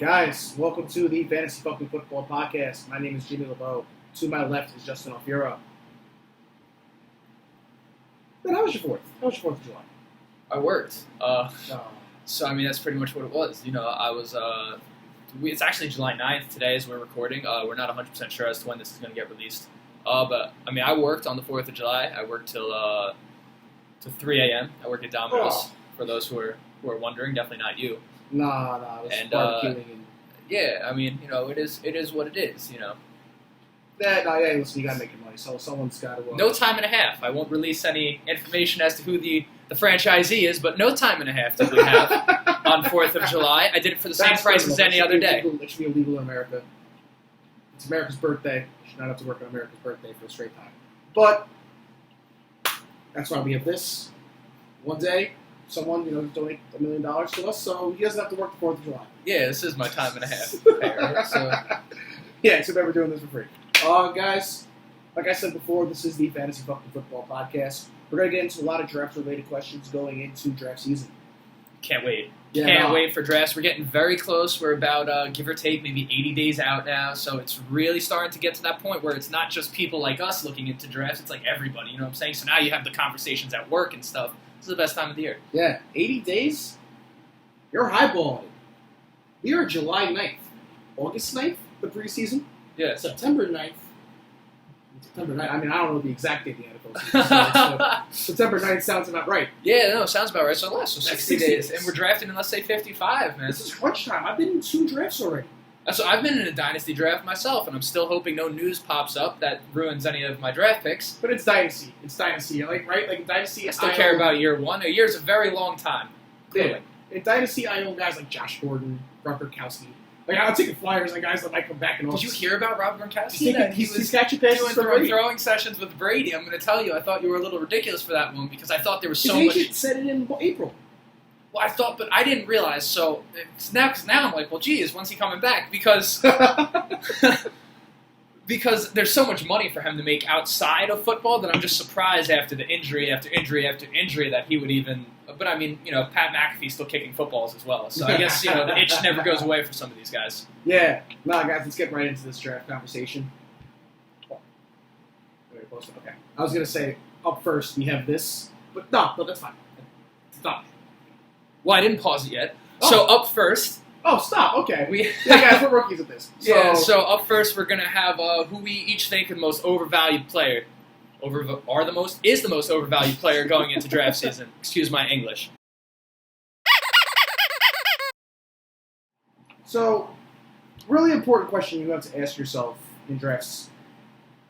Guys, welcome to the Fantasy Fucking Football Podcast. My name is Jimmy LeBeau. To my left is Justin Alfiero. Man, how was your 4th? How was your 4th of July? I worked. So, that's pretty much what it was. I was, it's actually July 9th today as we're recording. We're not 100% sure as to when this is going to get released. But I worked on the 4th of July. I worked till 3 a.m. I worked at Domino's, for those who are wondering. Definitely not you. Nah, it was barbecuing and... Yeah, it is what it is, Yeah, listen, you gotta make your money, so someone's gotta... No time and a half. I won't release any information as to who the franchisee is, but no time and a half did we have on 4th of July. I did it for the same price as any other day. It should be illegal in America. It's America's birthday. You should not have to work on America's birthday for a straight time. But that's why we have this. One day, someone, donate $1 million to us, so he doesn't have to work the 4th of July. Yeah, this is my time and a half. Yeah, except we're doing this for free. Guys, like I said before, this is the Fantasy Fucking Football Podcast. We're going to get into a lot of draft-related questions going into draft season. Can't wait. Yeah, Can't wait for drafts. We're getting very close. We're about, give or take, maybe 80 days out now, so it's really starting to get to that point where it's not just people like us looking into drafts, it's like everybody, you know what I'm saying? So now you have the conversations at work and stuff. This is the best time of the year. Yeah, 80 days? You're highballing it. We are July 9th. August 9th, the preseason? Yeah. September 9th. September 9th. I don't know the exact date of the NFL season starts, but September 9th sounds about right. Yeah, no, sounds about right. So less, so 60 days. And we're drafting in, let's say, 55, man. This is crunch time. I've been in 2 drafts already. So I've been in a dynasty draft myself, and I'm still hoping no news pops up that ruins any of my draft picks. But it's dynasty. It's dynasty. Right? Like in dynasty, I still care about year 1. A year's a very long time. Yeah. In dynasty, I own guys like Josh Gordon, Rob Gronkowski. Like, I'm taking flyers on guys that might come back and all. Did you hear about Rob Gronkowski? He's catching passes doing throwing sessions with Brady. I'm going to tell you, I thought you were a little ridiculous for that one because I thought there was so much. His agent said it in April. Well, I thought, but I didn't realize. So now I'm like, well, geez, when's he coming back? Because because there's so much money for him to make outside of football that I'm just surprised after the injury after injury after injury that he would even. But Pat McAfee's still kicking footballs as well. So I guess the itch never goes away for some of these guys. Yeah. Nah, guys, let's get right into this draft conversation. Okay. I was gonna say up first we have this, but no, that's fine. Stop. Well, I didn't pause it yet. Oh. So up first. Oh, stop. Okay. Guys, we're rookies at this. So up first we're gonna have who we each think the most overvalued player. Is the most overvalued player going into draft season. Excuse my English. So, really important question you have to ask yourself in drafts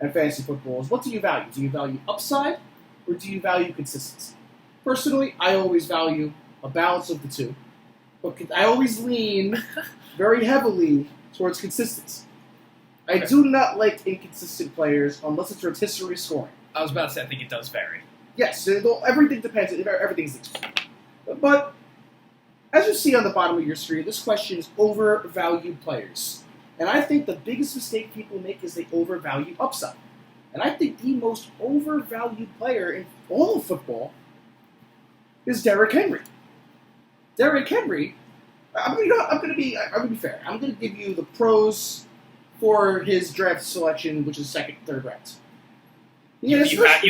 and fantasy football is, what do you value? Do you value upside or do you value consistency? Personally, I always value a balance of the two, but I always lean very heavily towards consistency. I do not like inconsistent players unless it's rotisserie scoring. I was about to say, I think it does vary. Yes, everything depends. Everything's extreme. But as you see on the bottom of your screen, this question is overvalued players. And I think the biggest mistake people make is they overvalue upside. And I think the most overvalued player in all of football is Derrick Henry. Derrick Henry, I'm going to be fair. I'm going to give you the pros for his draft selection, which is second, third rounds. You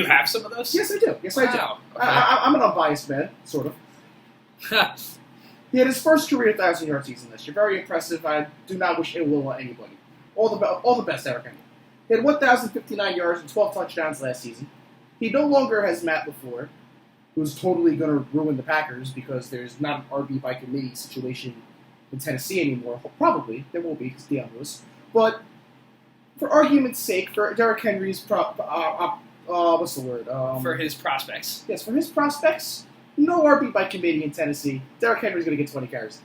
have some of those? Yes, I do. I do. Okay. I'm an unbiased man, sort of. He had his first career 1,000-yard season this year. Very impressive. I do not wish ill will on anybody. All the best, Derrick Henry. He had 1,059 yards and 12 touchdowns last season. He no longer has Matt LaFleur, who's totally going to ruin the Packers because there's not an RB by committee situation in Tennessee anymore. Probably. There won't be because Deion Lewis. But for argument's sake, for Derrick Henry's what's the word? For his prospects. Yes, for his prospects, no RB by committee in Tennessee. Derrick Henry's going to get 20 carries.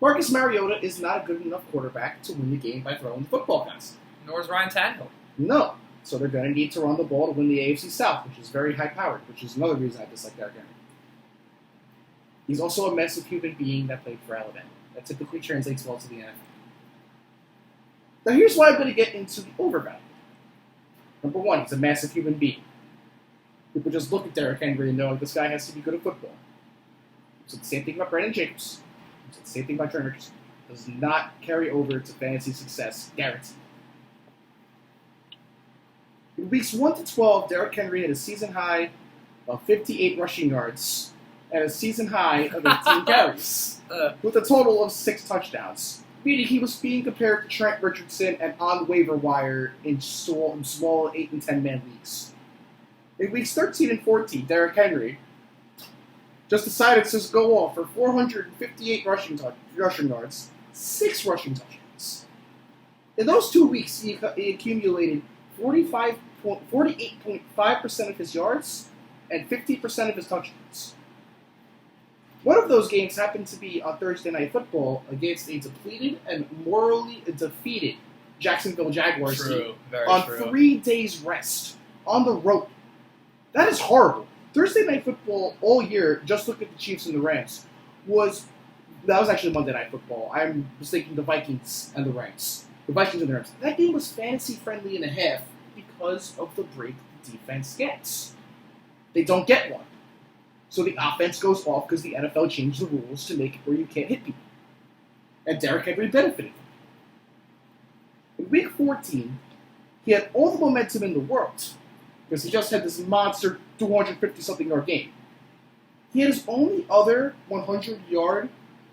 Marcus Mariota is not a good enough quarterback to win the game by throwing the football pass. Nor is Ryan Tannehill. No. So they're going to need to run the ball to win the AFC South, which is very high-powered, which is another reason I dislike Derrick Henry. He's also a massive human being that played for Alabama. That typically translates well to the NFL. Now here's why I'm going to get into the overvalue. Number one, he's a massive human being. People just look at Derrick Henry and know this guy has to be good at football. So the same thing about Brandon Jacobs. So the same thing about Trey Richardson. does not carry over to fantasy success, guaranteed. In weeks 1 to 12, Derrick Henry had a season high of 58 rushing yards and a season high of 18 carries, with a total of 6 touchdowns. Meaning he was being compared to Trent Richardson and on waiver wire in small 8 and 10 man leagues. In weeks 13 and 14, Derrick Henry just decided to just go off for 458 rushing yards, 6 rushing touchdowns. In those 2 weeks, he accumulated 48.5% of his yards and 50% of his touchdowns. One of those games happened to be on Thursday Night Football against a depleted and morally defeated Jacksonville Jaguars team on 3 days rest on the road. That is horrible. Thursday Night Football all year, just look at the Chiefs and the Rams, that was actually Monday Night Football. I'm mistaking the Vikings and the Rams. The Vikings and the Rams. That game was fantasy-friendly and a half because of the break the defense gets. They don't get one. So the offense goes off because the NFL changed the rules to make it where you can't hit people. And Derrick Henry benefited from it. In week 14, he had all the momentum in the world because he just had this monster 250-something yard game. He had his only other 100-yard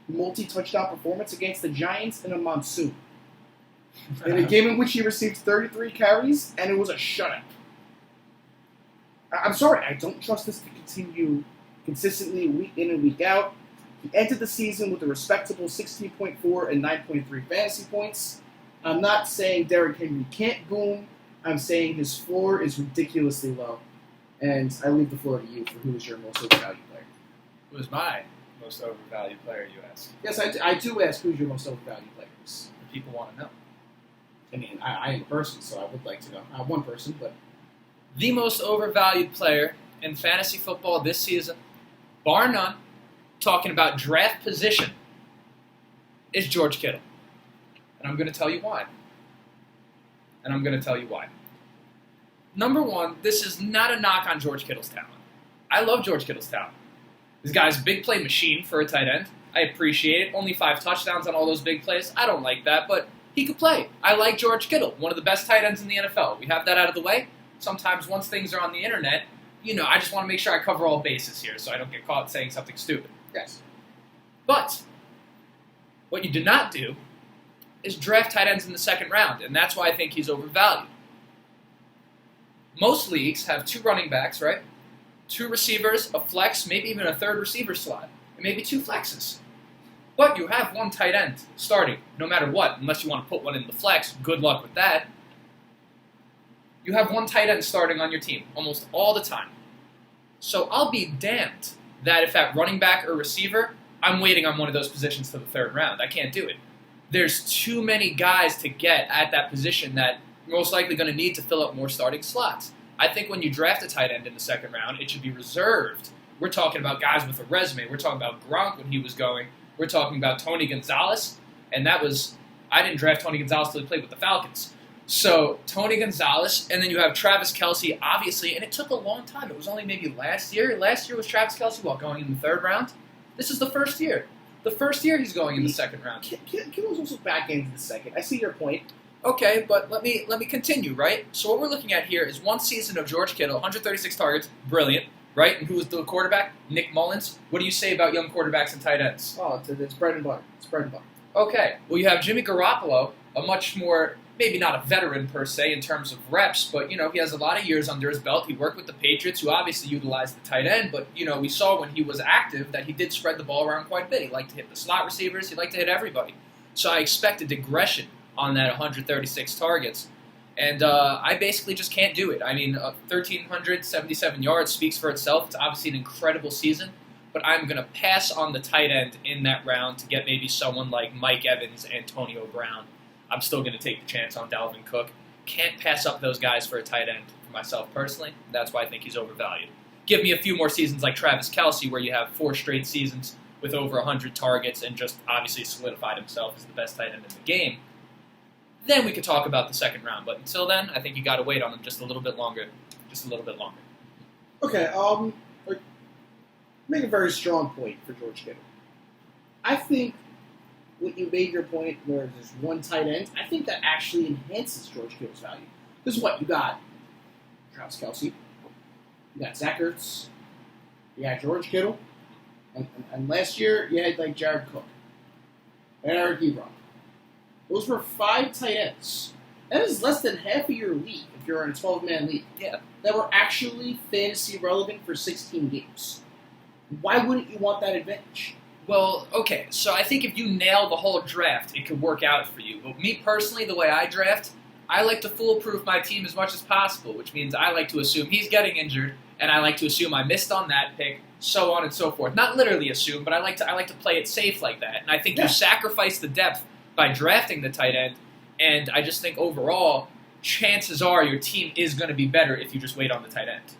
multi-touchdown performance against the Giants in a monsoon. In a game in which he received 33 carries, and it was a shutout. I'm sorry, I don't trust this to continue consistently week in and week out. He entered the season with a respectable 16.4 and 9.3 fantasy points. I'm not saying Derrick Henry can't boom. I'm saying his floor is ridiculously low. And I leave the floor to you for who is your most overvalued player. Who is my most overvalued player, you ask? Yes, I do ask who's your most overvalued players. People want to know. I mean, I am a person, so I would like to know. I'm one person, but... The most overvalued player in fantasy football this season, bar none, talking about draft position, is George Kittle. And I'm going to tell you why. Number one, this is not a knock on George Kittle's talent. I love George Kittle's talent. This guy's a big play machine for a tight end. I appreciate it. Only 5 touchdowns on all those big plays. I don't like that, but he could play. I like George Kittle, one of the best tight ends in the NFL. We have that out of the way. Sometimes once things are on the internet, I just want to make sure I cover all bases here so I don't get caught saying something stupid. Yes. But what you did not do is draft tight ends in the second round, and that's why I think he's overvalued. Most leagues have 2 running backs, right? 2 receivers, a flex, maybe even a 3rd receiver slot, and maybe 2 flexes. But you have 1 tight end starting, no matter what, unless you want to put one in the flex. Good luck with that. You have 1 tight end starting on your team almost all the time. So I'll be damned that if at running back or receiver, I'm waiting on one of those positions to the 3rd round. I can't do it. There's too many guys to get at that position that you're most likely going to need to fill up more starting slots. I think when you draft a tight end in the 2nd round, it should be reserved. We're talking about guys with a resume. We're talking about Gronk when he was going. We're talking about Tony Gonzalez, and I didn't draft Tony Gonzalez until he played with the Falcons. So Tony Gonzalez, and then you have Travis Kelce, obviously, and it took a long time. It was only maybe last year. Last year was Travis Kelce, going in the 3rd round? This is the first year. The first year he's going in the 2nd round. Kittle's also back into the 2nd. I see your point. Okay, but let me continue, right? So what we're looking at here is 1 season of George Kittle, 136 targets, brilliant, right? And who was the quarterback? Nick Mullins. What do you say about young quarterbacks and tight ends? Oh, it's bread and butter. Okay, well you have Jimmy Garoppolo, a much more, maybe not a veteran per se in terms of reps, but he has a lot of years under his belt. He worked with the Patriots, who obviously utilized the tight end, but we saw when he was active that he did spread the ball around quite a bit. He liked to hit the slot receivers, he liked to hit everybody. So I expected aggression on that 136 targets. And I basically just can't do it. I mean, 1,377 yards speaks for itself. It's obviously an incredible season, but I'm going to pass on the tight end in that round to get maybe someone like Mike Evans, Antonio Brown. I'm still going to take the chance on Dalvin Cook. Can't pass up those guys for a tight end for myself personally. That's why I think he's overvalued. Give me a few more seasons like Travis Kelce, where you have 4 straight seasons with over 100 targets and just obviously solidified himself as the best tight end in the game. Then we could talk about the 2nd round. But until then, I think you got to wait on him just a little bit longer. Okay, make a very strong point for George Kittle. I think when you made your point where there's one tight end, I think that actually enhances George Kittle's value. Because what? You got Travis Kelce, you got Zach Ertz, you got George Kittle, and last year you had like Jared Cook and Eric Ebron. Those were 5 tight ends. That is less than half of your league if you're in a 12-man league. Yeah. That were actually fantasy relevant for 16 games. Why wouldn't you want that advantage? Well, okay, so I think if you nail the whole draft, it could work out for you. But me personally, the way I draft, I like to foolproof my team as much as possible, which means I like to assume he's getting injured, and I like to assume I missed on that pick, so on and so forth. Not literally assume, but I like to play it safe like that. And I think you sacrifice the depth by drafting the tight end, and I just think overall, chances are your team is going to be better if you just wait on the tight end.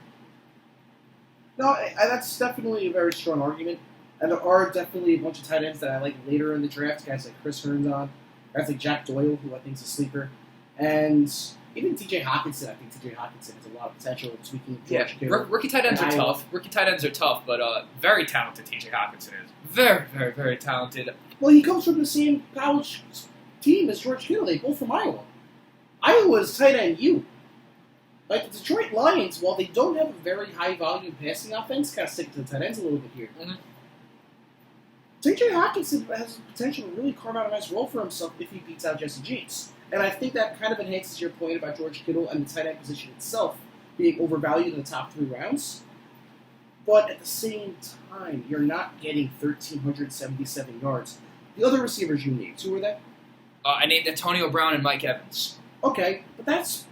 No, that's definitely a very strong argument. And there are definitely a bunch of tight ends that I like later in the draft. Guys like Chris Herndon, guys like Jack Doyle, who I think is a sleeper. And even T.J. Hawkinson. I think T.J. Hawkinson has a lot of potential in tweaking George Kittle. Rookie tight ends are tough. Rookie tight ends are tough, but very talented T.J. Hawkinson is. Very, very, very talented. Well, he comes from the same college team as George Kittle. They both from Iowa. Iowa's tight end U. Like the Detroit Lions, while they don't have a very high-volume passing offense, kind of stick to the tight ends a little bit here. Mm-hmm. T.J. Hawkinson has the potential to really carve out a nice role for himself if he beats out Jesse James. And I think that kind of enhances your point about George Kittle and the tight end position itself being overvalued in the top 3 rounds. But at the same time, you're not getting 1,377 yards. The other receivers you named, who were they? I named Antonio Brown and Mike Evans. Okay, but that's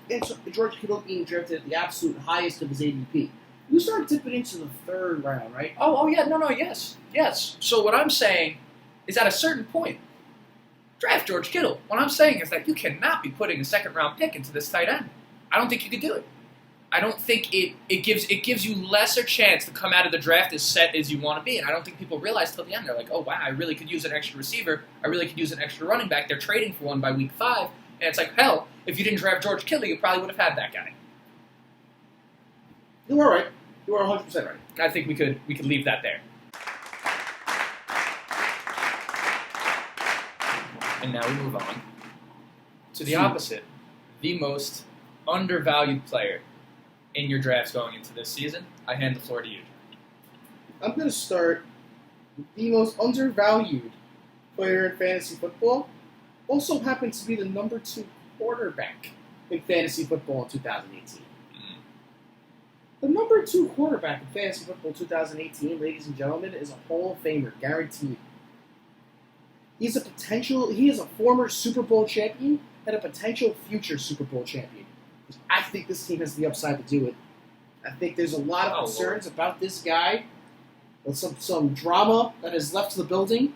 George Kittle being drafted at the absolute highest of his ADP. You start dipping into the 3rd round, right? Yes. So what I'm saying is at a certain point, draft George Kittle. What I'm saying is that you cannot be putting a 2nd-round pick into this tight end. I don't think you could do it. I don't think it gives you lesser chance to come out of the draft as set as you want to be. And I don't think people realize till the end. They're like, oh, wow, I really could use an extra receiver. I really could use an extra running back. They're trading for one by week 5. And it's like, hell, if you didn't draft George Kittle, you probably would have had that guy. You are right. You are 100% right. I think we could leave that there. And now we move on to the opposite. The most undervalued player in your drafts going into this season. I hand the floor to you. I'm going to start with the most undervalued player in fantasy football. Also happens to be the number 2 quarterback in fantasy football in 2018. The number 2 quarterback in fantasy football 2018, ladies and gentlemen, is a Hall of Famer, guaranteed. He is a former Super Bowl champion and a potential future Super Bowl champion. I think this team has the upside to do it. I think there's a lot of concerns about this guy. With some drama that has left the building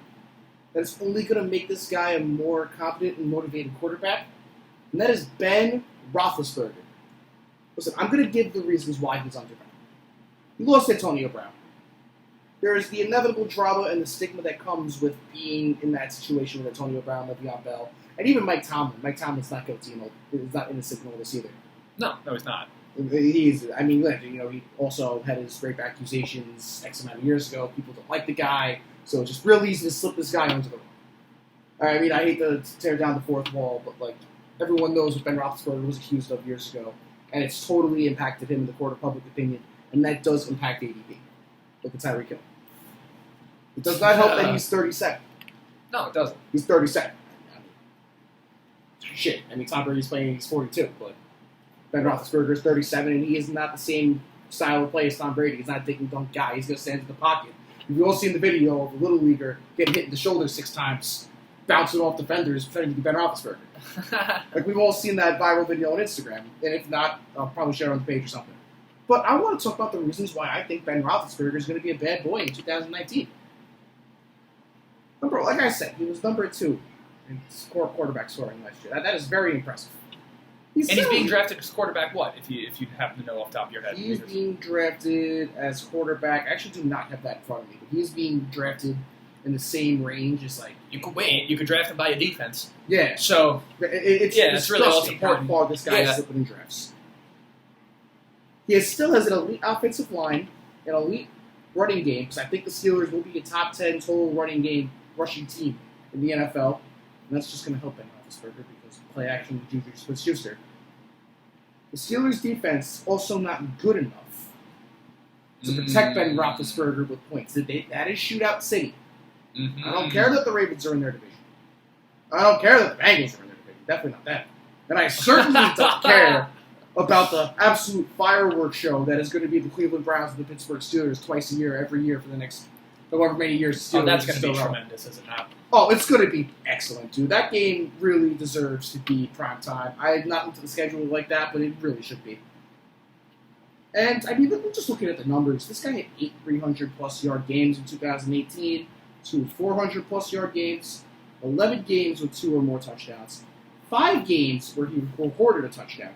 that is only going to make this guy a more competent and motivated quarterback. And that is Ben Roethlisberger. Listen, I'm going to give the reasons why he's undervalued. He lost Antonio Brown. There is the inevitable drama and the stigma that comes with being in that situation with Antonio Brown, Le'Veon Bell, and even Mike Tomlin. Mike Tomlin's not guilty. He's not innocent in all this either. No, he's not. He also had his rape accusations X amount of years ago. People don't like the guy, so it's just real easy to slip this guy onto the rug. I mean, I hate to tear down the 4th wall, but everyone knows what Ben Roethlisberger was accused of years ago, and it's totally impacted him in the court of public opinion, and that does impact ADP. Look at Tyreek Hill. It does not help that he's 37. No, it doesn't. He's 37. Shit. I mean, Tom Brady's playing, he's 42, but Ben Roethlisberger is 37, and he is not the same style of play as Tom Brady. He's not a dick and dunk guy. He's going to stand in the pocket. You've all seen the video of a little leaguer getting hit in the shoulder 6 times, bouncing off defenders, pretending to be Ben Roethlisberger. We've all seen that viral video on Instagram, and if not, I'll probably share it on the page or something. But I want to talk about the reasons why I think Ben Roethlisberger is going to be a bad boy in 2019. Like I said, he was number 2 in quarterback scoring last year. That is very impressive. He's being drafted as quarterback what, if you happen to know off the top of your head? He's being drafted as quarterback. I actually do not have that in front of me, but he's being drafted in the same range as You could wait. You could draft him by a defense. Yeah. So it's really all important. How far this guy is slipping in drafts. He still has an elite offensive line, an elite running game, because I think the Steelers will be a top 10 total rushing team in the NFL, and that's just going to help Ben Roethlisberger because play action Juju Smith-Schuster. The Steelers' defense also not good enough to protect Ben Roethlisberger with points. That is shootout city. Mm-hmm. I don't care that the Ravens are in their division. I don't care that the Bengals are in their division. Definitely not that. And I certainly don't care about the absolute fireworks show that is going to be the Cleveland Browns and the Pittsburgh Steelers twice a year, every year for the next however many years. Oh, that's going to be tremendous, is it not? Oh, it's going to be excellent, dude. That game really deserves to be prime time. I have not looked at the schedule like that, but it really should be. And, I mean, just looking at the numbers, this guy had 8 300-plus yard games in 2018, 2 400-plus yard games, 11 games with 2 or more touchdowns, 5 games where he recorded a touchdown,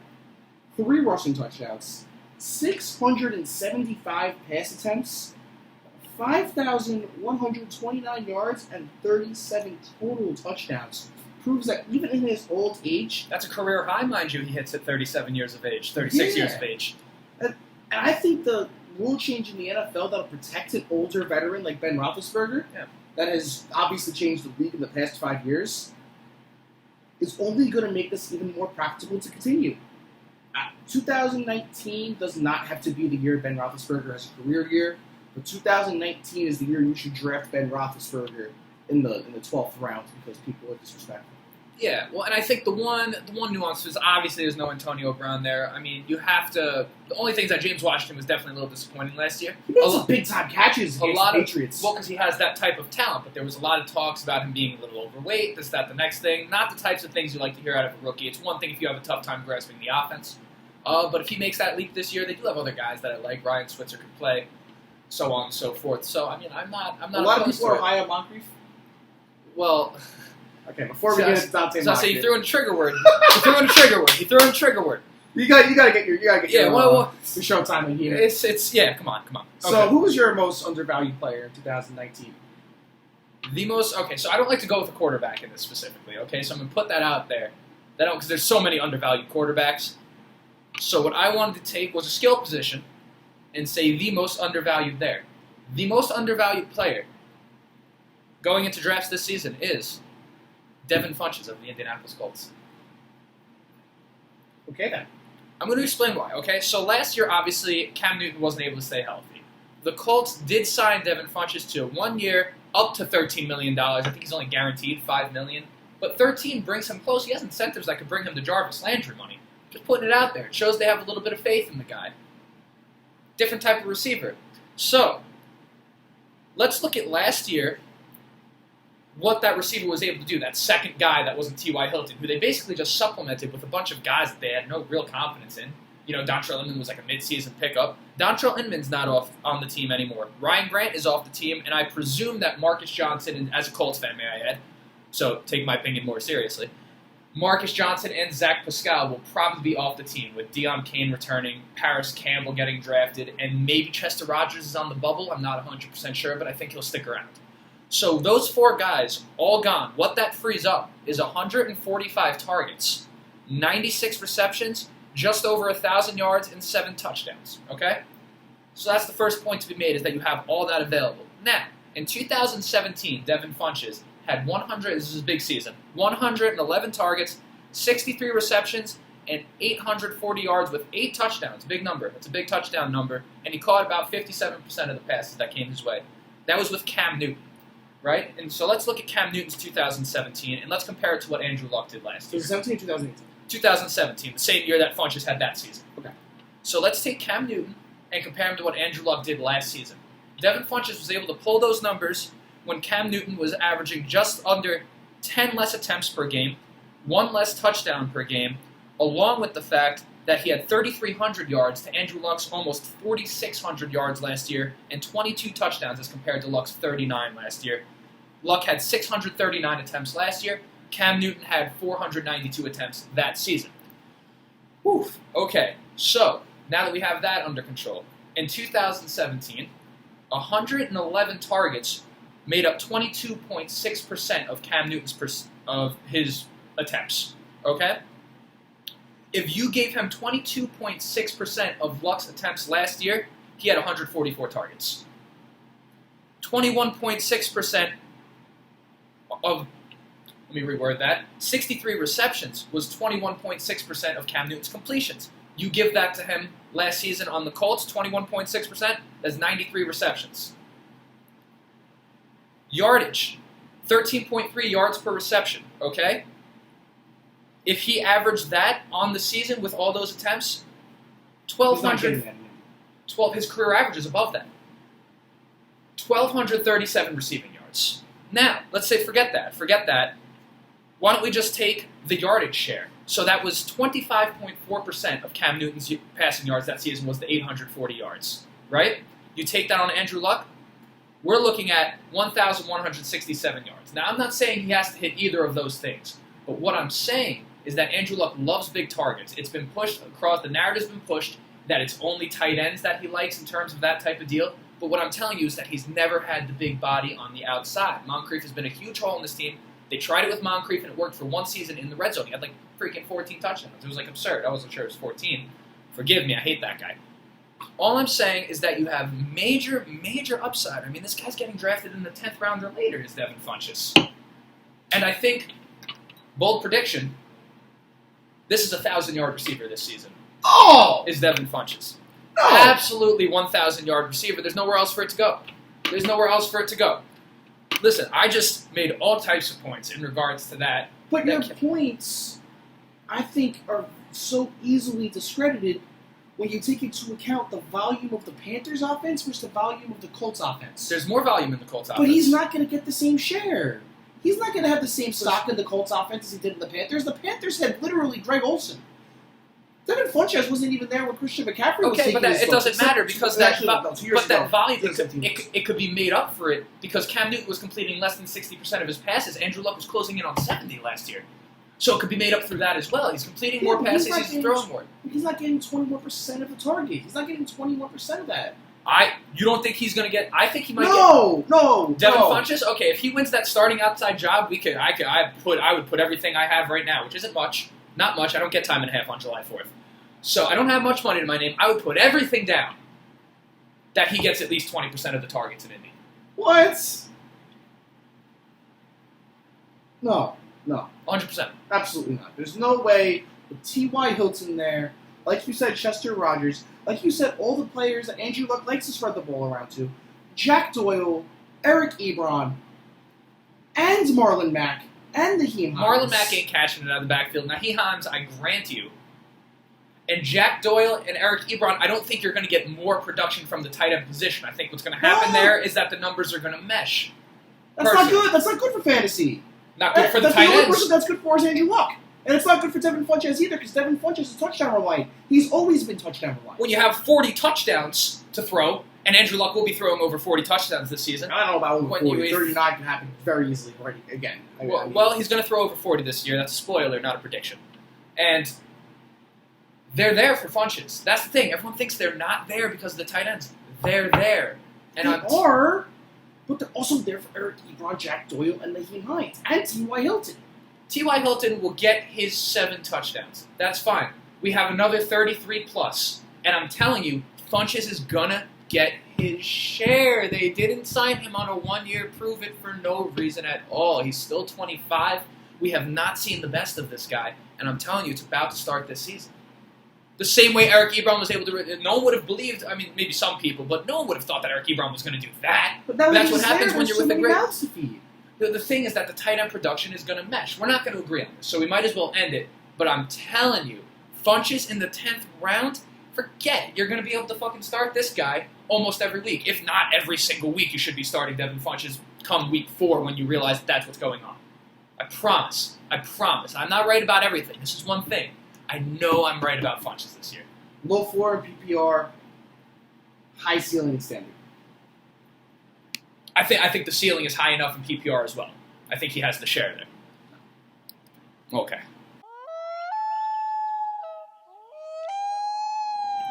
3 rushing touchdowns, 675 pass attempts, 5,129 yards, and 37 total touchdowns. Proves that even in his old age... That's a career high, mind you, he hits at 37 years of age, 36 years of age. And I think the rule change in the NFL that'll protect an older veteran like Ben Roethlisberger, that has obviously changed the league in the past 5 years, is only going to make this even more practical to continue. 2019 does not have to be the year Ben Roethlisberger has a career year, but 2019 is the year you should draft Ben Roethlisberger in the 12th round because people are disrespectful. Yeah, well, and I think the one nuance is obviously there's no Antonio Brown there. I mean, you have to. The only things that James Washington was definitely a little disappointing last year. He made some big time catches against the Patriots. Well, because he has that type of talent, but there was a lot of talks about him being a little overweight. This, that, the next thing. Not the types of things you like to hear out of a rookie. It's one thing if you have a tough time grasping the offense, but if he makes that leap this year, they do have other guys that I like. Ryan Switzer could play, so on and so forth. So I mean, I'm not. A lot of people are high on Moncrief. Well. Okay, before we get into Dante Moncrief. So you threw in a trigger word. You threw in a trigger word. You gotta get your showtime in here. It's come on. So okay. Who was your most undervalued player in 2019? So I don't like to go with a quarterback in this specifically, okay? So I'm gonna put that out there. Because there's so many undervalued quarterbacks. So what I wanted to take was a skill position and say the most undervalued there. The most undervalued player going into drafts this season is Devin Funchess of the Indianapolis Colts. Okay, then. I'm going to explain why, okay? So last year, obviously, Cam Newton wasn't able to stay healthy. The Colts did sign Devin Funchess to 1 year, up to $13 million. I think he's only guaranteed $5 million. But 13 brings him close. He has incentives that could bring him to Jarvis Landry money. Just putting it out there. It shows they have a little bit of faith in the guy. Different type of receiver. So, let's look at last year, what that receiver was able to do, that second guy that wasn't T.Y. Hilton, who they basically just supplemented with a bunch of guys that they had no real confidence in. You know, Dontrell Inman was like a mid-season pickup. Dontrell Inman's not on the team anymore. Ryan Grant is off the team, and I presume that Marcus Johnson, and as a Colts fan, may I add, so take my opinion more seriously, Marcus Johnson and Zach Pascal will probably be off the team, with Deion Kane returning, Paris Campbell getting drafted, and maybe Chester Rogers is on the bubble. I'm not 100% sure, but I think he'll stick around. So those 4 guys, all gone. What that frees up is 145 targets, 96 receptions, just over 1,000 yards, and 7 touchdowns. Okay? So that's the first point to be made, is that you have all that available. Now, in 2017, Devin Funchess had this is a big season, 111 targets, 63 receptions, and 840 yards with 8 touchdowns. Big number. That's a big touchdown number. And he caught about 57% of the passes that came his way. That was with Cam Newton. Right? And so let's look at Cam Newton's 2017, and let's compare it to what Andrew Luck did last year. 2017 2018? 2017, the same year that Funchess had that season. Okay. So let's take Cam Newton and compare him to what Andrew Luck did last season. Devin Funchess was able to pull those numbers when Cam Newton was averaging just under 10 less attempts per game, 1 less touchdown per game, along with the fact that he had 3,300 yards to Andrew Luck's almost 4,600 yards last year and 22 touchdowns as compared to Luck's 39 last year. Luck had 639 attempts last year. Cam Newton had 492 attempts that season. Oof. Okay, so now that we have that under control, in 2017, 111 targets made up 22.6% of Cam Newton's of his attempts. Okay? If you gave him 22.6% of Luck's attempts last year, he had 144 targets. 21.6% of Let me reword that. 63 receptions was 21.6% of Cam Newton's completions. You give that to him last season on the Colts, 21.6%, that's 93 receptions. Yardage, 13.3 yards per reception, okay? If he averaged that on the season with all those attempts, 1,200, his career average is above that. 1,237 receiving yards. Now, let's say forget that. Why don't we just take the yardage share? So that was 25.4% of Cam Newton's passing yards that season was the 840 yards, right? You take that on Andrew Luck, we're looking at 1,167 yards. Now, I'm not saying he has to hit either of those things, but what I'm saying is that Andrew Luck loves big targets. It's been pushed across, the narrative's been pushed that it's only tight ends that he likes in terms of that type of deal, but what I'm telling you is that he's never had the big body on the outside. Moncrief has been a huge hole in this team. They tried it with Moncrief, and it worked for one season in the red zone. He had like freaking 14 touchdowns. It was like absurd. I wasn't sure it was 14. Forgive me, I hate that guy. All I'm saying is that you have major, major upside. I mean, this guy's getting drafted in the 10th round or later, is Devin Funchess. And I think, bold prediction, this is a 1,000-yard receiver this season. Oh! Is Devin Funchess. No! Absolutely 1,000-yard receiver. There's nowhere else for it to go. There's nowhere else for it to go. Listen, I just made all types of points in regards to that. But your points, I think, are so easily discredited when you take into account the volume of the Panthers' offense versus the volume of the Colts' offense. There's more volume in the Colts offense. But he's not going to get the same share. He's not going to have the same stock in the Colts offense as he did in the Panthers. The Panthers had literally Greg Olsen. Devin Funchess wasn't even there when Christian McCaffrey was okay, taking but his it doesn't matter because that volume, it it could be made up for it because Cam Newton was completing less than 60% of his passes. Andrew Luck was closing in on 70 last year. So it could be made up through that as well. He's completing more passes, he's throwing more. He's not getting 21% of the target. He's not getting 21% of that. You don't think he's going to get? I think he might. Devin Funchess. Okay, if he wins that starting outside job, I would put everything I have right now, which isn't much, not much. I don't get time and a half on July 4th, so I don't have much money to my name. I would put everything down that he gets at least 20% of the targets in Indy. What? No. 100%. Absolutely not. There's no way with T.Y. Hilton there, like you said, Chester Rogers, like you said, all the players that Andrew Luck likes to spread the ball around to, Jack Doyle, Eric Ebron, and Marlon Mack, and Naheem Hines. Marlon Mack ain't catching it out of the backfield. Naheem Hines, I grant you. And Jack Doyle and Eric Ebron, I don't think you're going to get more production from the tight end position. I think what's going to happen there is that the numbers are going to mesh. That's not good. That's not good for fantasy. Not good for the tight ends. The only person that's good for is Andrew Luck. And it's not good for Devin Funchess either, because Devin Funchess is touchdown reliant. He's always been touchdown reliant. When you have 40 touchdowns to throw, and Andrew Luck will be throwing over 40 touchdowns this season. I don't know about over 40. 39 can happen very easily right again. Well, he's going to throw over 40 this year. That's a spoiler, not a prediction. And they're there for Funchess. That's the thing. Everyone thinks they're not there because of the tight ends. They're there. And they are, but they're also there for Eric Ebron, Jack Doyle, and Naheem Hines, and T.Y. Hilton. T.Y. Hilton will get his 7 touchdowns. That's fine. We have another 33+. And I'm telling you, Funchess is going to get his share. They didn't sign him on a 1-year prove-it for no reason at all. He's still 25. We have not seen the best of this guy. And I'm telling you, it's about to start this season. The same way Eric Ebron was able to... No one would have believed... I mean, maybe some people, but no one would have thought that Eric Ebron was going to do that. But that's what happens when you're with a great... To feed. The thing is that the tight end production is going to mesh. We're not going to agree on this, so we might as well end it. But I'm telling you, Funchess in the 10th round, forget it. You're going to be able to fucking start this guy almost every week. If not every single week, you should be starting Devin Funchess come week 4 when you realize that's what's going on. I promise. I'm not right about everything. This is one thing. I know I'm right about Funchess this year. Low floor PPR, high ceiling standard. I think the ceiling is high enough in PPR as well. I think he has the share there. Okay.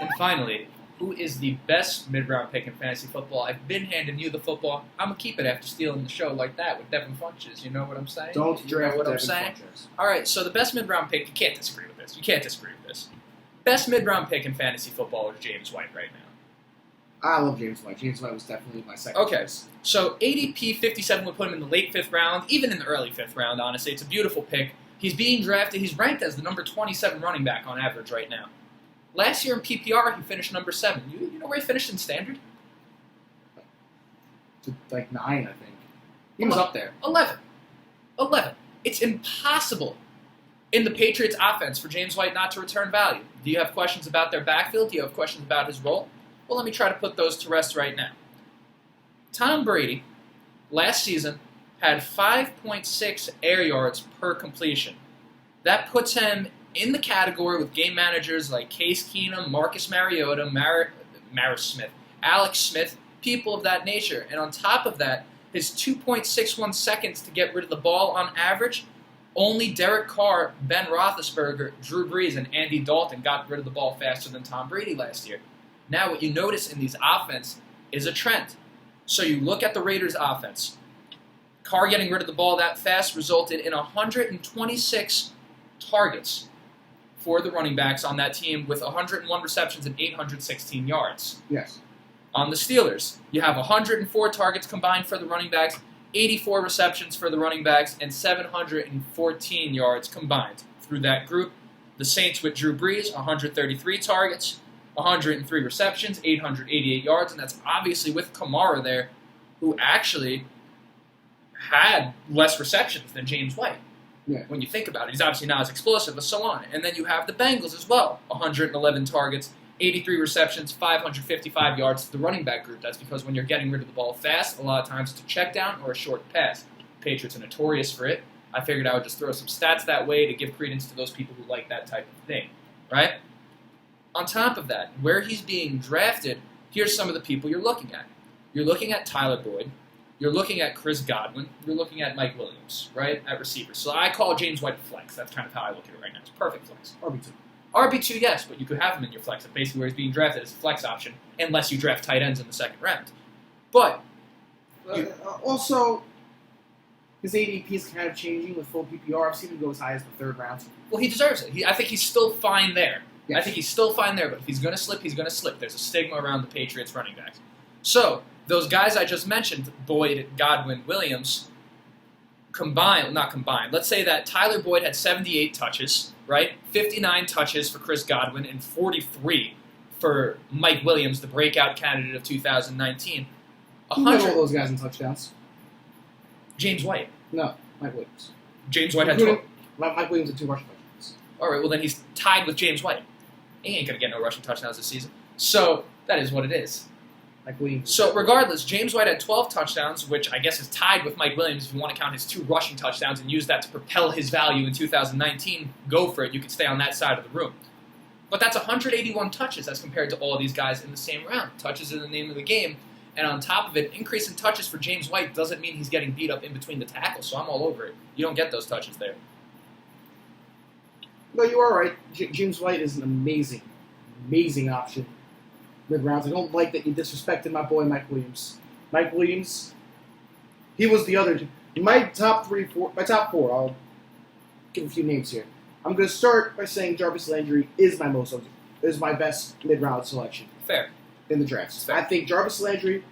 And finally, who is the best mid-round pick in fantasy football? I've been handing you the football. I'm going to keep it after stealing the show like that with Devin Funchess. You know what I'm saying? Don't draft what Devin I'm saying? Funchess. All right, so the best mid-round pick, you can't disagree with this. Best mid-round pick in fantasy football is James White right now. I love James White. James White was definitely my second choice. So ADP 57 would put him in the late 5th round, even in the early 5th round, honestly. It's a beautiful pick. He's being drafted. He's ranked as the number 27 running back on average right now. Last year in PPR, he finished number 7. You know where he finished in standard? Like 9, I think. He was up there. 11. It's impossible in the Patriots' offense for James White not to return value. Do you have questions about their backfield? Do you have questions about his role? Well, let me try to put those to rest right now. Tom Brady, last season, had 5.6 air yards per completion. That puts him in the category with game managers like Case Keenum, Marcus Mariota, Maris Smith, Alex Smith, people of that nature. And on top of that, his 2.61 seconds to get rid of the ball on average, only Derek Carr, Ben Roethlisberger, Drew Brees, and Andy Dalton got rid of the ball faster than Tom Brady last year. Now what you notice in these offense is a trend. So you look at the Raiders' offense. Carr getting rid of the ball that fast resulted in 126 targets for the running backs on that team with 101 receptions and 816 yards. Yes. On the Steelers, you have 104 targets combined for the running backs, 84 receptions for the running backs, and 714 yards combined through that group. The Saints with Drew Brees, 133 targets, 103 receptions, 888 yards, and that's obviously with Kamara there, who actually had less receptions than James White. Yeah. When you think about it, he's obviously not as explosive, and so on. And then you have the Bengals as well, 111 targets, 83 receptions, 555 yards to the running back group. That's because when you're getting rid of the ball fast, a lot of times it's a check down or a short pass. Patriots are notorious for it. I figured I would just throw some stats that way to give credence to those people who like that type of thing, right? On top of that, where he's being drafted, here's some of the people you're looking at. You're looking at Tyler Boyd. You're looking at Chris Godwin. You're looking at Mike Williams, right, at receiver. So I call James White flex. That's kind of how I look at it right now. It's perfect flex. RB2. RB2, yes, but you could have him in your flex. That's basically where he's being drafted as a flex option, unless you draft tight ends in the second round. But also, his ADP is kind of changing with full PPR. I've seen him go as high as the 3rd round. Well, he deserves it. I think he's still fine there. Yes. I think he's still fine there, but if he's going to slip, he's going to slip. There's a stigma around the Patriots running backs. So, those guys I just mentioned, Boyd, Godwin, Williams, not combined. Let's say that Tyler Boyd had 78 touches, right? 59 touches for Chris Godwin and 43 for Mike Williams, the breakout candidate of 2019. Who had all those guys in touchdowns? James White. No, Mike Williams. James White had 12. Mike Williams had 2 rushing touchdowns. All right, well then he's tied with James White. He ain't going to get no rushing touchdowns this season. So, that is what it is. Mike Williams. So regardless, James White had 12 touchdowns, which I guess is tied with Mike Williams if you want to count his 2 rushing touchdowns and use that to propel his value in 2019. Go for it. You can stay on that side of the room. But that's 181 touches as compared to all these guys in the same round. Touches are the name of the game. And on top of it, increase in touches for James White doesn't mean he's getting beat up in between the tackles, so I'm all over it. You don't get those touches there. No, you are right. James White is an amazing, amazing option. Mid-rounds. I don't like that you disrespected my boy Mike Williams. Mike Williams, he was the other. My top 4, I'll give a few names here. I'm going to start by saying Jarvis Landry is my best mid-round selection. Fair. In the drafts. Fair. I think Jarvis Landry,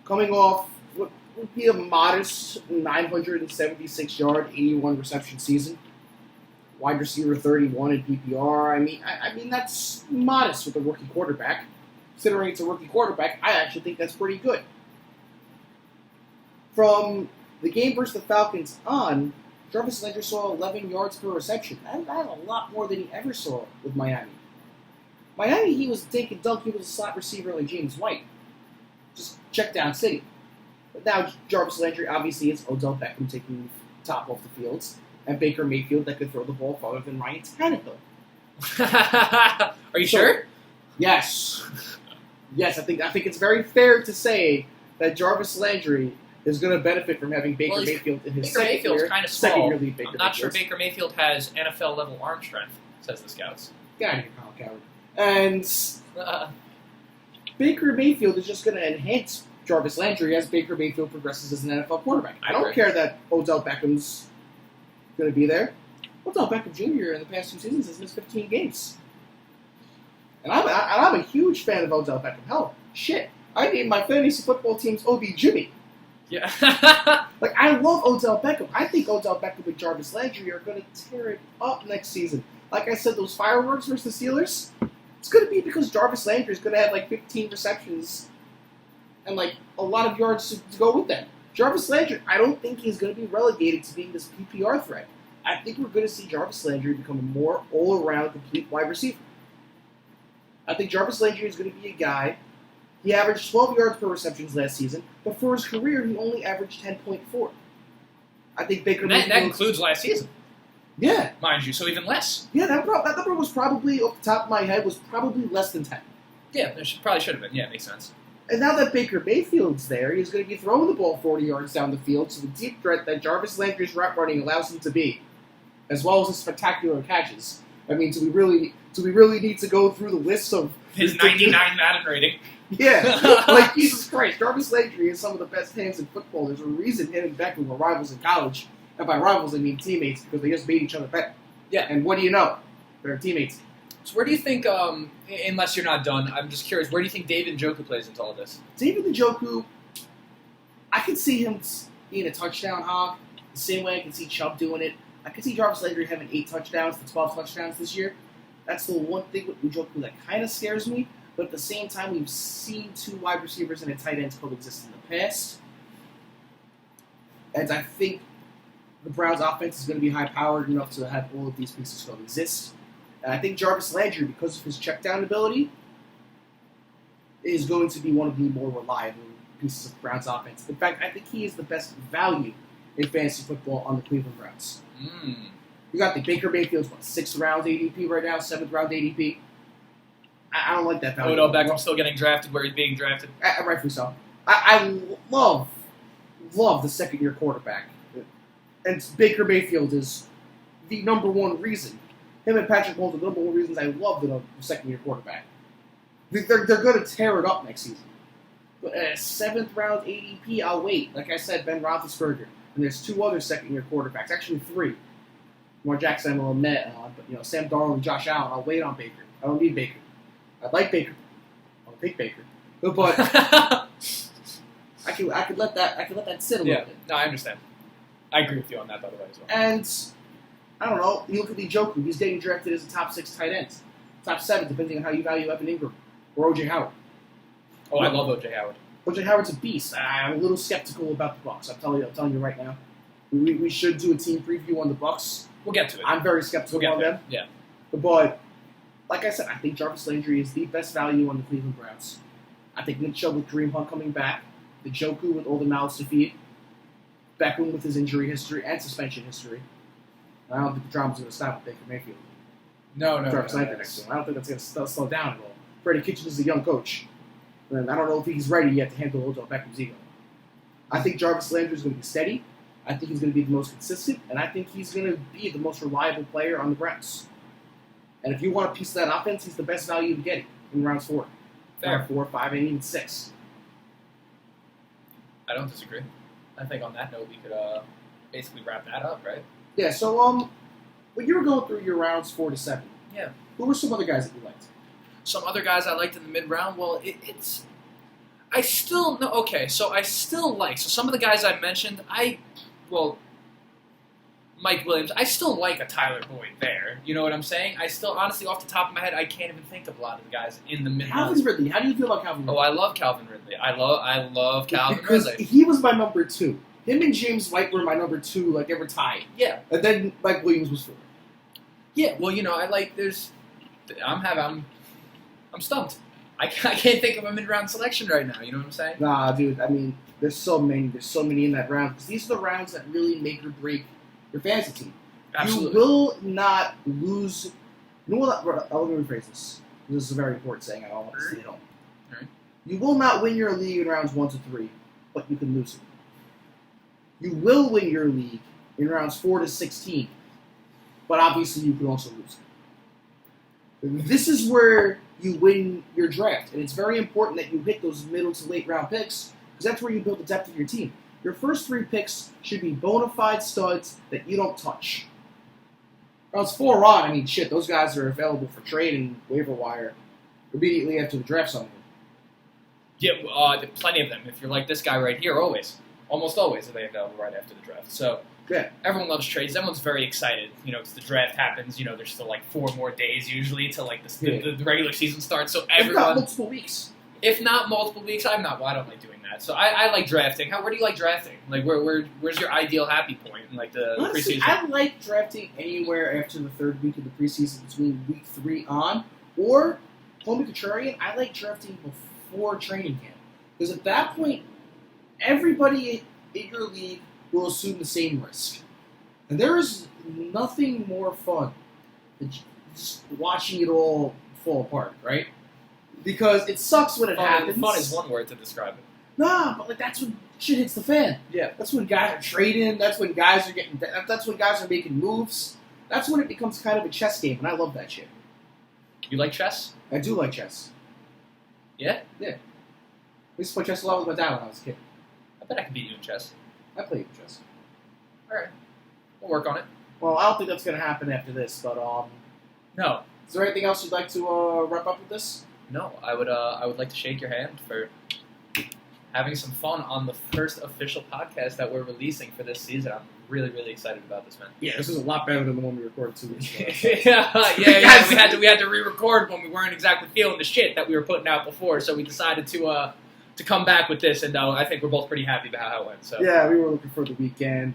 coming off what would be a modest 976-yard, 81 reception season. Wide receiver 31 in PPR. I mean that's modest with a rookie quarterback. Considering it's a rookie quarterback, I actually think that's pretty good. From the game versus the Falcons on, Jarvis Landry saw 11 yards per reception. That's a lot more than he ever saw with Miami. Miami, he was taking dunk. He was a slot receiver like James White. Just check down city. But now Jarvis Landry obviously is Odell Beckham taking top off the fields, and Baker Mayfield that could throw the ball farther than Ryan Tannehill. Are you sure? Yes. Yes, I think it's very fair to say that Jarvis Landry is going to benefit from having Baker Mayfield in his second year. Kind of small. I'm not sure Baker Mayfield has NFL-level arm strength, says the scouts. Get out of here, Kyle Coward. And Baker Mayfield is just going to enhance Jarvis Landry as Baker Mayfield progresses as an NFL quarterback. I don't care that Odell Beckham's going to be there. Odell Beckham Jr. in the past 2 seasons has missed 15 games. And I'm a huge fan of Odell Beckham. Hell, shit. I named my fantasy football teams OB Jimmy. Yeah. Like, I love Odell Beckham. I think Odell Beckham and Jarvis Landry are going to tear it up next season. Like I said, those fireworks versus the Steelers, it's going to be because Jarvis Landry is going to have, like, 15 receptions and, like, a lot of yards to go with that. Jarvis Landry, I don't think he's going to be relegated to being this PPR threat. I think we're going to see Jarvis Landry become a more all-around, complete wide receiver. I think Jarvis Landry is going to be a guy. He averaged 12 yards per receptions last season, but for his career, he only averaged 10.4. I think Baker Mayfield... That includes last season. Yeah. Mind you, so even less. Yeah, that number was probably, off the top of my head, was probably less than 10. Yeah, probably should have been. Yeah, it makes sense. And now that Baker Mayfield's there, he's going to be throwing the ball 40 yards down the field, so the deep threat that Jarvis Landry's route running allows him to be, as well as his spectacular catches. I mean, do we really need to go through the list of... His 99 Madden rating. Yeah, like, Jesus Christ, Jarvis Landry is some of the best hands in football. There's a reason him and Beckham were rivals in college. And by rivals, I mean teammates, because they just made each other better. Yeah. And what do you know? They're teammates. So where do you think, unless you're not done, I'm just curious, where do you think David Njoku plays into all this? David Njoku, I could see him being a touchdown hog, the same way I can see Chubb doing it. I could see Jarvis Landry having 8 touchdowns to 12 touchdowns this year. That's the one thing with Njoku that kind of scares me. But at the same time, we've seen 2 wide receivers and a tight end coexist in the past. And I think the Browns' offense is going to be high-powered enough to have all of these pieces coexist. And I think Jarvis Landry, because of his check-down ability, is going to be one of the more reliable pieces of the Browns' offense. In fact, I think he is the best value in fantasy football on the Cleveland Browns. You got the Baker Mayfield's, 6th round ADP right now, 7th round ADP. I don't like that value. Odell Beckham still getting drafted where he's being drafted. Rightfully so. I love the second-year quarterback. And Baker Mayfield is the number one reason. Him and Patrick Mahomes are the number one reasons I love the second-year quarterback. They're going to tear it up next season. But at 7th round ADP, I'll wait. Like I said, Ben Roethlisberger. And there's 2 other second-year quarterbacks. Actually, 3. More Jackson or Met. But Sam Darnold and Josh Allen. I'll wait on Baker. I don't need Baker. I like Baker. I'll take Baker. But I could let that sit a little bit. No, I understand. I agree with you on that, by the way, as well. And I don't know. You look at Njoku. He's getting drafted as a top 6 tight end, top 7, depending on how you value Evan Ingram or OJ Howard. Oh, I love OJ Howard. OJ Howard's a beast. I'm a little skeptical about the Bucks. I'm telling you right now. We should do a team preview on the Bucks. We'll get to it. I'm very skeptical on them. Yeah. But like I said, I think Jarvis Landry is the best value on the Cleveland Browns. I think Nick Chubb with Kareem Hunt coming back, the Njoku with all the mouths to feed, Beckham with his injury history and suspension history. I don't think the drama's going to stop with Baker Mayfield. No. Jarvis Landry next to him. I don't think that's going to slow down at all. Freddie Kitchens is a young coach. And I don't know if he's ready yet to handle Odell Beckham's ego. I think Jarvis Landry is going to be steady. I think he's going to be the most consistent. And I think he's going to be the most reliable player on the Browns. And if you want a piece of that offense, he's the best value to get in rounds 4. Fair. Round 4, 5, and even 6. I don't disagree. I think on that note, we could basically wrap that up, right? Yeah, so when you were going through your rounds 4 to 7, yeah, who were some other guys that you liked? Some other guys I liked in the mid-round, well, I still like, so some of the guys I mentioned, Mike Williams, I still like a Tyler Boyd there. You know what I'm saying? I still, honestly, off the top of my head, I can't even think of a lot of the guys in the mid-round. Calvin Ridley, how do you feel about Calvin Ridley? Oh, I love Calvin Ridley. I love Calvin because Ridley. He was my number 2. Him and James White were my number 2, like, they were tied. Yeah. And then Mike Williams was 4. Yeah, well, I'm stumped. I can't think of a mid-round selection right now. You know what I'm saying? Nah, dude. I mean, there's so many in that round. Because these are the rounds that really make or break your fantasy team. Absolutely. You will not lose. Let me rephrase this. This is a very important saying. I don't want to say it all. Right. You will not win your league in rounds 1 to 3, but you can lose it. You will win your league in rounds 4 to 16, but obviously you can also lose it. This is where you win your draft, and it's very important that you hit those middle to late round picks, because that's where you build the depth of your team. Your first 3 picks should be bona fide studs that you don't touch. Rounds 4 on, I mean, shit, those guys are available for trade and waiver wire immediately after the draft. Some of them. Yeah, plenty of them. If you're like this guy right here, almost always are they available right after the draft. So Yeah. everyone loves trades. Everyone's very excited, because the draft happens. There's still like 4 more days usually till like the regular season starts. So We've got everyone, multiple weeks. if not multiple weeks, I'm not. Well, I don't like doing that. So I like drafting. Where do you like drafting? Like where's your ideal happy point in like the Honestly, preseason? I like drafting anywhere after the third week of the preseason between week 3 on, or Homie Contrarian, I like drafting before training camp. Because at that point, everybody in your league will assume the same risk. And there is nothing more fun than just watching it all fall apart, right? Because it sucks when it happens. Fun is one word to describe it. Nah, but like that's when shit hits the fan. Yeah. That's when guys are trading. That's when guys are getting. That's when guys are making moves. That's when it becomes kind of a chess game, and I love that shit. You like chess? I do like chess. Yeah? Yeah. I used to play chess a lot with my dad when I was a kid. I bet I can beat you in chess. I played chess. Alright. We'll work on it. Well, I don't think that's going to happen after this, but No. is there anything else you'd like to wrap up with this? No. I would like to shake your hand for having some fun on the first official podcast that we're releasing for this season. I'm really, really excited about this, man. Yeah, this is a lot better than the one we recorded 2 weeks ago. yeah. We had to re-record when we weren't exactly feeling the shit that we were putting out before, so we decided to come back with this, and I think we're both pretty happy about how it went. So yeah, we were looking for the weekend. And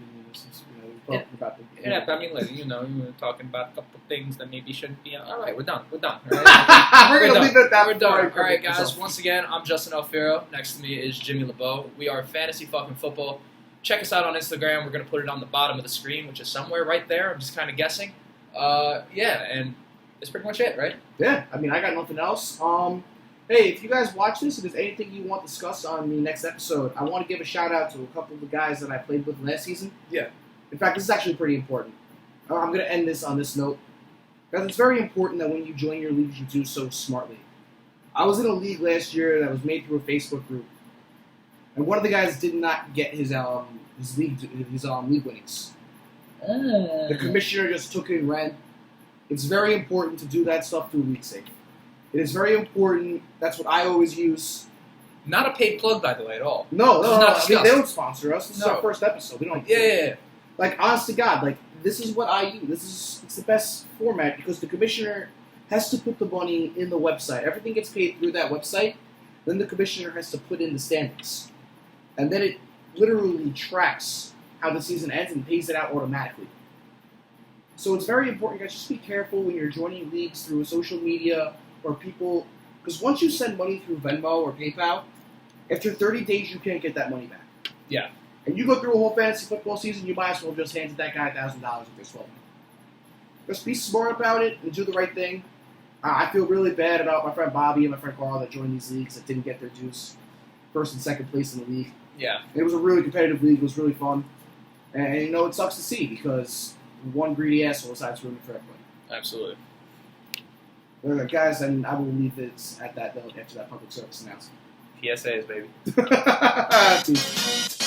we were talking about the. Yeah, but I mean, like, you were talking about a couple things that maybe shouldn't be. All right, we're done. All right? We're gonna leave it at that. We're done. All right, guys. Once again, I'm Justin Alfaro. Next to me is Jimmy LeBeau. We are Fantasy Fucking Football. Check us out on Instagram. We're gonna put it on the bottom of the screen, which is somewhere right there. I'm just kind of guessing. Yeah, and that's pretty much it, right? Yeah, I mean, I got nothing else. Hey, if you guys watch this, if there's anything you want to discuss on the next episode, I want to give a shout out to a couple of the guys that I played with last season. Yeah. In fact, this is actually pretty important. I'm going to end this on this note, because it's very important that when you join your league, you do so smartly. I was in a league last year that was made through a Facebook group, and one of the guys did not get his league winnings. The commissioner just took it and ran. It's very important to do that stuff through league safe. It is very important. That's what I always use. Not a paid plug, by the way, at all. No. I mean, they don't sponsor us. This is our first episode. We don't. Yeah. Like, honest to God, like, this is what I use. It's the best format because the commissioner has to put the money in the website. Everything gets paid through that website. Then the commissioner has to put in the standings. And then it literally tracks how the season ends and pays it out automatically. So it's very important, guys. Just be careful when you're joining leagues through social media or people. Because once you send money through Venmo or PayPal, after 30 days, you can't get that money back. Yeah. And you go through a whole fantasy football season, you might as well just hand that guy $1,000 if they're swelling. Just be smart about it and do the right thing. I feel really bad about my friend Bobby and my friend Carl that joined these leagues that didn't get their dues. First and second place in the league. Yeah. And it was a really competitive league. It was really fun. And it sucks to see because one greedy asshole decides to ruin it for everybody. Absolutely. Well, guys, and I will leave this at that note after that public service announcement. PSAs, baby. Peace.